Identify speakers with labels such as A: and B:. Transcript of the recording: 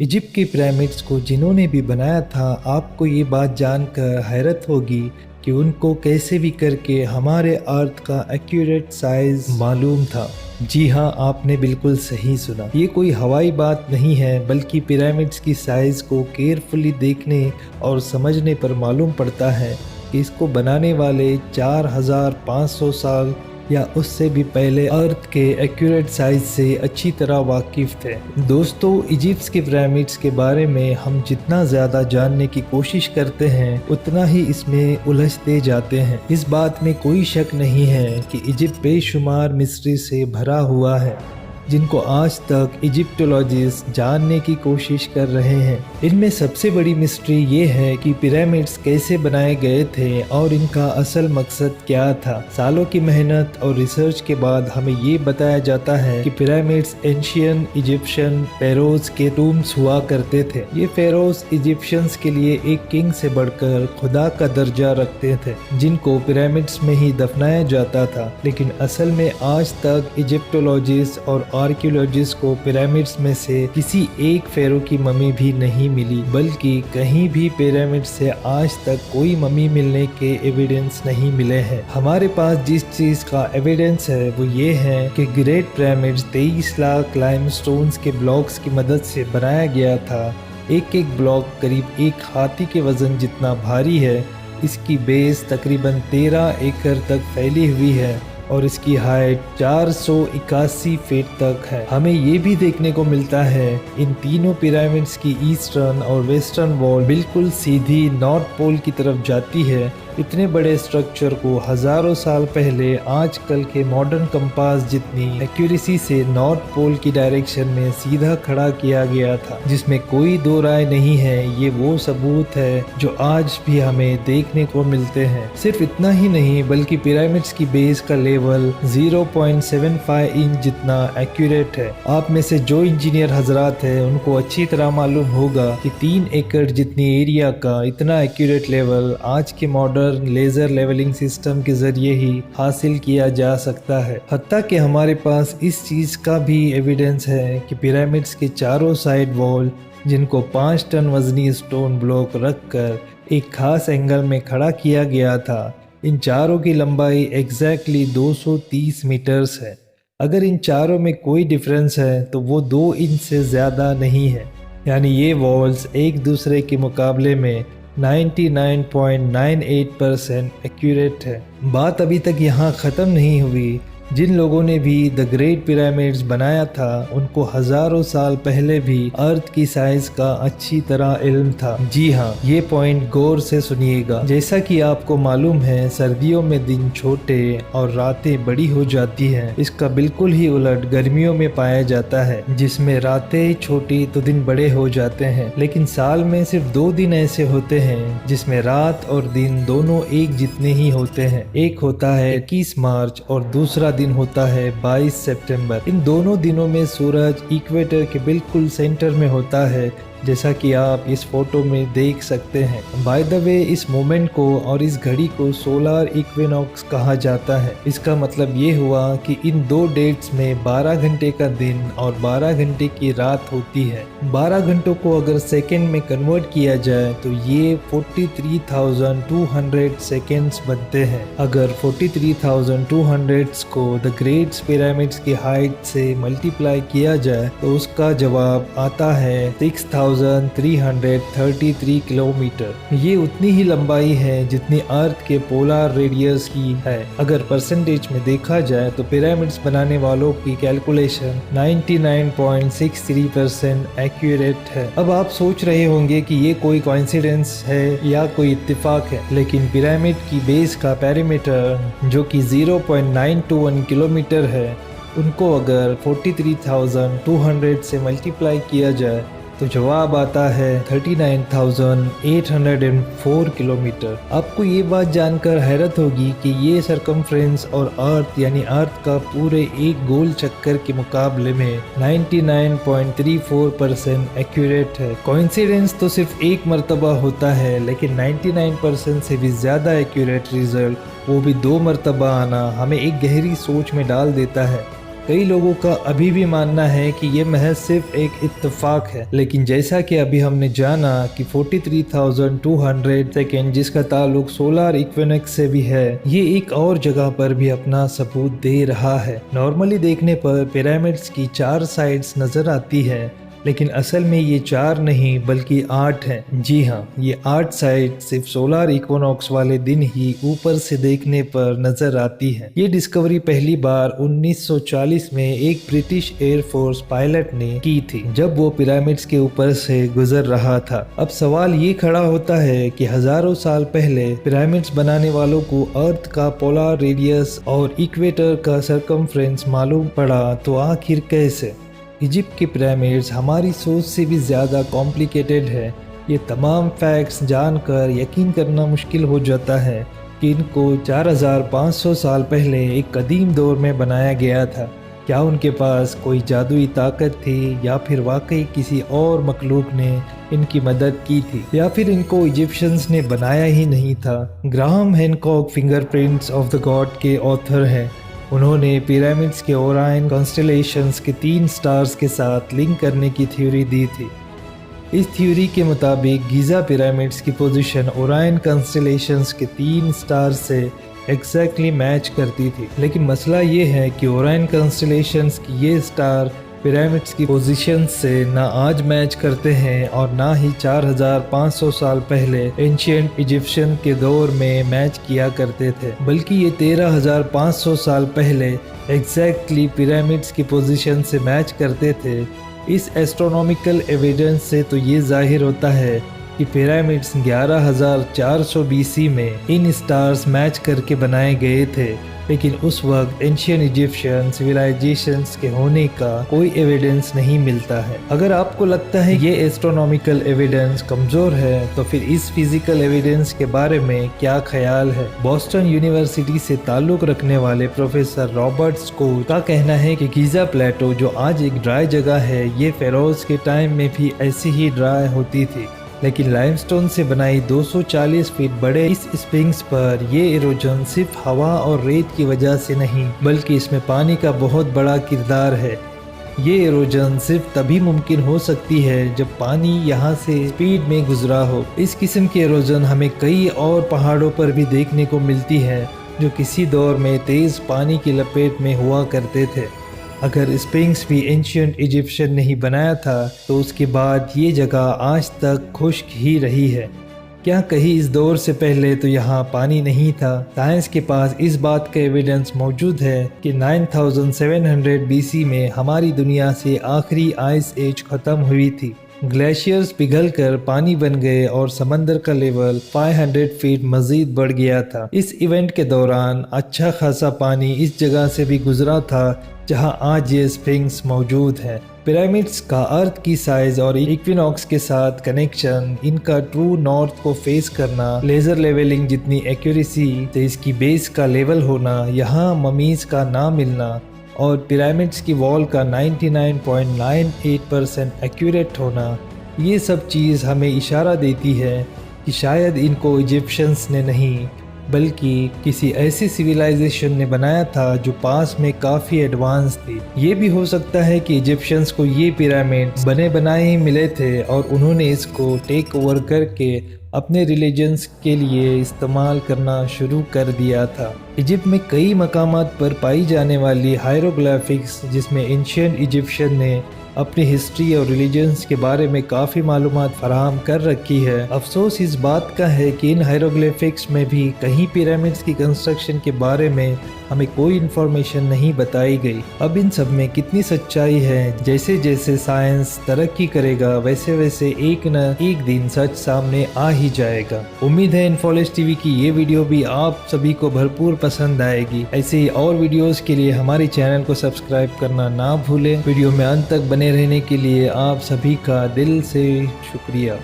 A: Egypt की pyramids को जिन्होंने भी बनाया था, आपको ये बात जानकर हैरत होगी कि उनको कैसे भी करके हमारे अर्थ का एक्यूरेट साइज मालूम था। जी हाँ, आपने बिल्कुल सही सुना। ये कोई हवाई बात नहीं है, बल्कि पिरामिड्स की साइज को केयरफुली देखने और समझने पर मालूम पड़ता है कि इसको बनाने वाले 4500 साल या उससे भी पहले अर्थ के एक्यूरेट साइज से अच्छी तरह वाकिफ थे। दोस्तों, इजिप्ट के पिरामिड्स के बारे में हम जितना ज़्यादा जानने की कोशिश करते हैं, उतना ही इसमें उलझते जाते हैं। इस बात में कोई शक नहीं है कि इजिप्ट बेशुमार मिस्ट्री से भरा हुआ है, जिनको आज तक इजिप्टोलॉजिस्ट जानने की कोशिश कर रहे हैं। इनमें सबसे बड़ी मिस्ट्री ये है कि पिरामिड्स कैसे बनाए गए थे और इनका असल मकसद क्या था। सालों की मेहनत और रिसर्च के बाद हमें ये बताया जाता है कि पिरामिड्स एंशियन इजिप्शियन फेरोज के टूम्स हुआ करते थे। ये फेरोज इजिप्शियंस के लिए एक किंग से बढ़कर खुदा का दर्जा रखते थे, जिनको पिरामिड्स में ही दफनाया जाता था। लेकिन असल में आज तक इजिप्टोलॉजिस्ट और आर्कियोलॉजिस्ट को पिरामिड्स में से किसी एक फेरो की मम्मी भी नहीं मिली, बल्कि कहीं भी पिरामिड से आज तक कोई मम्मी मिलने के एविडेंस नहीं मिले हैं। हमारे पास जिस चीज का एविडेंस है वो ये है कि ग्रेट पिरामिड्स 23 लाख लाइमस्टोन्स के ब्लॉक्स की मदद से बनाया गया था। एक एक ब्लॉक करीब एक हाथी के वजन जितना भारी है। इसकी बेस तकरीबन 13 एकड़ तक फैली हुई है और इसकी हाइट 481 फीट तक है। हमें ये भी देखने को मिलता है इन तीनों पिरामिड्स की ईस्टर्न और वेस्टर्न वॉल बिल्कुल सीधी नॉर्थ पोल की तरफ जाती है। इतने बड़े स्ट्रक्चर को हजारों साल पहले आजकल के मॉडर्न कंपास जितनी एक्यूरेसी से नॉर्थ पोल की डायरेक्शन में सीधा खड़ा किया गया था, जिसमें कोई दो राय नहीं है। ये वो सबूत है जो आज भी हमें देखने को मिलते हैं। सिर्फ इतना ही नहीं, बल्कि पिरामिड्स की बेस का लेवल 0.75 इंच जितना एक्यूरेट है। आप में से जो इंजीनियर हजरात है उनको अच्छी तरह मालूम होगा कि 3 एकड़ जितनी एरिया का इतना एक्यूरेट लेवल आज के मॉडर्न लेजर लेवलिंग सिस्टम के जरिए ही हासिल किया जा सकता है। हत्ता कि हमारे पास इस चीज का भी एविडेंस है कि पिरामिड्स के चारों साइड वॉल, जिनको 5 टन वजनी स्टोन ब्लॉक रखकर एक खास एंगल में खड़ा किया गया था, इन चारों की लंबाई एग्जैक्टली 230 मीटर्स है। अगर इन चारों में कोई डिफरेंस है तो वो 2 इंच से ज़्यादा नहीं है। यानी ये वॉल्स एक दूसरे के मुकाबले में 99.98% एक्यूरेट है। बात अभी तक यहाँ ख़त्म नहीं हुई। जिन लोगों ने भी द ग्रेट पिरामिड्स बनाया था, उनको हजारों साल पहले भी अर्थ की साइज का अच्छी तरह इल्म था। जी हाँ, ये पॉइंट गौर से सुनिएगा। जैसा कि आपको मालूम है, सर्दियों में दिन छोटे और रातें बड़ी हो जाती हैं। इसका बिल्कुल ही उलट गर्मियों में पाया जाता है, जिसमें रातें छोटी तो दिन बड़े हो जाते हैं। लेकिन साल में सिर्फ 2 दिन ऐसे होते हैं जिसमें रात और दिन दोनों एक जितने ही होते हैं। एक होता है 21 मार्च और दूसरा दिन होता है 22 सितंबर। इन दोनों दिनों में सूरज इक्वेटर के बिल्कुल सेंटर में होता है, जैसा कि आप इस फोटो में देख सकते हैं। बाय द वे, इस मोमेंट को और इस घड़ी को सोलर इक्विनॉक्स कहा जाता है। इसका मतलब ये हुआ कि इन 2 डेट्स में 12 घंटे का दिन और 12 घंटे की रात होती है। 12 घंटों को अगर सेकेंड में कन्वर्ट किया जाए तो ये 43,200 सेकेंड्स बनते हैं। अगर 43,200 को द ग्रेट पिरामिड्स की हाइट से मल्टीप्लाई किया जाए तो उसका जवाब आता है 6,333 किलोमीटर। ये उतनी ही लंबाई है जितनी अर्थ के पोलर रेडियस की है। अगर परसेंटेज में देखा जाए तो पिरामिड्स बनाने वालों की कैलकुलेशन 99.63% एक्यूरेट है। अब आप सोच रहे होंगे कि ये कोई कोइंसिडेंस है या कोई इत्तेफाक है, लेकिन पिरामिड की बेस का पेरीमीटर जो कि 0.921 किलोमीटर है, उनको अगर 43,200 से मल्टीप्लाई किया जाए तो जवाब आता है 39,804 किलोमीटर। आपको ये बात जानकर हैरत होगी कि ये सरकमफ्रेंस और अर्थ यानी अर्थ का पूरे एक गोल चक्कर के मुकाबले में 99.34% एक्यूरेट है। कोइंसिडेंस तो सिर्फ एक मर्तबा होता है, लेकिन 99% से भी ज़्यादा एक्यूरेट रिजल्ट, वो भी 2 मर्तबा आना, हमें एक गहरी सोच में डाल देता है कई लोगों का अभी भी मानना है कि ये महज सिर्फ एक इत्तेफाक है, लेकिन जैसा कि अभी हमने जाना कि 43,200 सेकेंड जिसका ताल्लुक सोलर इक्विनोक्स से भी है, ये एक और जगह पर भी अपना सबूत दे रहा है। नॉर्मली देखने पर पिरामिड्स की 4 साइड्स नजर आती है, लेकिन असल में ये 4 नहीं बल्कि 8 हैं। जी हाँ, ये 8 साइड सिर्फ सोलर इक्विनोक्स वाले दिन ही ऊपर से देखने पर नजर आती है। ये डिस्कवरी पहली बार 1940 में एक ब्रिटिश एयरफोर्स पायलट ने की थी, जब वो पिरामिड्स के ऊपर से गुजर रहा था। अब सवाल ये खड़ा होता है कि हजारों साल पहले पिरामिड्स बनाने वालों को अर्थ का पोलर रेडियस और इक्वेटर का सरकमफ्रेंस मालूम पड़ा, तो आखिर कैसे? इजिप्ट के पिरामिड्स हमारी सोच से भी ज़्यादा कॉम्प्लिकेटेड है। ये तमाम फैक्ट्स जानकर यकीन करना मुश्किल हो जाता है कि इनको 4500 साल पहले एक कदीम दौर में बनाया गया था। क्या उनके पास कोई जादुई ताकत थी, या फिर वाकई किसी और मखलूक ने इनकी मदद की थी, या फिर इनको इजिप्शियंस ने बनाया ही नहीं था? Graham Hancock fingerprints of the God के ऑथर हैं। उन्होंने पिरामिड्स के ओरायन कॉन्स्टेलेशंस के 3 स्टार्स के साथ लिंक करने की थ्योरी दी थी। इस थ्योरी के मुताबिक गीज़ा पिरामिड्स की पोजीशन ओरायन कॉन्स्टेलेशंस के 3 स्टार्स से एग्जैक्टली मैच करती थी। लेकिन मसला ये है कि ओरायन कॉन्स्टेलेशंस की ये स्टार पिरामिड्स की पोजीशन से ना आज मैच करते हैं और ना ही 4500 साल पहले एंशिएंट इजिप्शियन के दौर में मैच किया करते थे, बल्कि ये 13500 साल पहले एग्जैक्टली पिरामिड्स की पोजीशन से मैच करते थे। इस एस्ट्रोनॉमिकल एविडेंस से तो ये जाहिर होता है कि पिरामिड्स 11400 BC में इन स्टार्स मैच करके बनाए गए थे, लेकिन उस वक्त एंशियंट इजिप्शियन सिविलाइजेशंस के होने का कोई एविडेंस नहीं मिलता है। अगर आपको लगता है ये एस्ट्रोनॉमिकल एविडेंस कमजोर है, तो फिर इस फिजिकल एविडेंस के बारे में क्या ख्याल है? बोस्टन यूनिवर्सिटी से ताल्लुक रखने वाले प्रोफेसर रॉबर्ट स्कोट का कहना है कि गीज़ा प्लेटो, जो आज एक ड्राई जगह है, ये फेरोज के टाइम में भी ऐसी ही ड्राई होती थी, लेकिन लाइमस्टोन से बनाई 240 फीट बड़े इस स्प्रिंग्स पर ये इरोजन सिर्फ हवा और रेत की वजह से नहीं, बल्कि इसमें पानी का बहुत बड़ा किरदार है। ये इरोजन सिर्फ तभी मुमकिन हो सकती है जब पानी यहाँ से स्पीड में गुजरा हो। इस किस्म की इरोजन हमें कई और पहाड़ों पर भी देखने को मिलती है, जो किसी दौर में तेज पानी की लपेट में हुआ करते थे। अगर स्प्रिंग्स भी एंशिएंट इजिप्शियन ने ही बनाया था, तो उसके बाद ये जगह आज तक खुश्क ही रही है। क्या कहीं इस दौर से पहले तो यहाँ पानी नहीं था? साइंस के पास इस बात का एविडेंस मौजूद है कि 9700 BC में हमारी दुनिया से आखिरी आइस एज खत्म हुई थी। ग्लेशियर्स पिघलकर पानी बन गए और समंदर का लेवल 500 फीट मजीद बढ़ गया था। इस इवेंट के दौरान अच्छा खासा पानी इस जगह से भी गुजरा था जहां आज ये स्प्रिंग्स मौजूद है। पिरामिड्स का अर्थ की साइज और इक्विनॉक्स के साथ कनेक्शन, इनका ट्रू नॉर्थ को फेस करना, लेजर लेवलिंग जितनी एक्यूरेसी से इसकी बेस का लेवल होना, यहाँ ममीज का ना मिलना और पिरामिड्स की वॉल का 99.98% एक्यूरेट होना, ये सब चीज़ हमें इशारा देती है कि शायद इनको इजिप्शियंस ने नहीं बल्कि किसी ऐसी सिविलाइजेशन ने बनाया था जो पास में काफ़ी एडवांस थी। ये भी हो सकता है कि इजिप्शियंस को ये पिरामिड्स बने बनाए ही मिले थे और उन्होंने इसको टेक ओवर करके अपने रिलीजन्स के लिए इस्तेमाल करना शुरू कर दिया था। इजिप्ट में कई मकामात पर पाई जाने वाली हायरोग्लिफिक्स, जिसमें एंशिएंट इजिप्शियन ने अपनी हिस्ट्री और रिलीजन्स के बारे में काफ़ी मालूमात फराहम कर रखी है। अफसोस इस बात का है कि इन हायरोग्लिफिक्स में भी कहीं पिरामिड्स की कंस्ट्रक्शन के बारे में हमें कोई इन्फॉर्मेशन नहीं बताई गई। अब इन सब में कितनी सच्चाई है? जैसे जैसे साइंस तरक्की करेगा वैसे वैसे एक न एक दिन सच सामने आ ही जाएगा। उम्मीद है इन्फोलिश टीवी की ये वीडियो भी आप सभी को भरपूर पसंद आएगी। ऐसे ही और वीडियोस के लिए हमारे चैनल को सब्सक्राइब करना ना भूलें। वीडियो में अंत तक बने रहने के लिए आप सभी का दिल से शुक्रिया।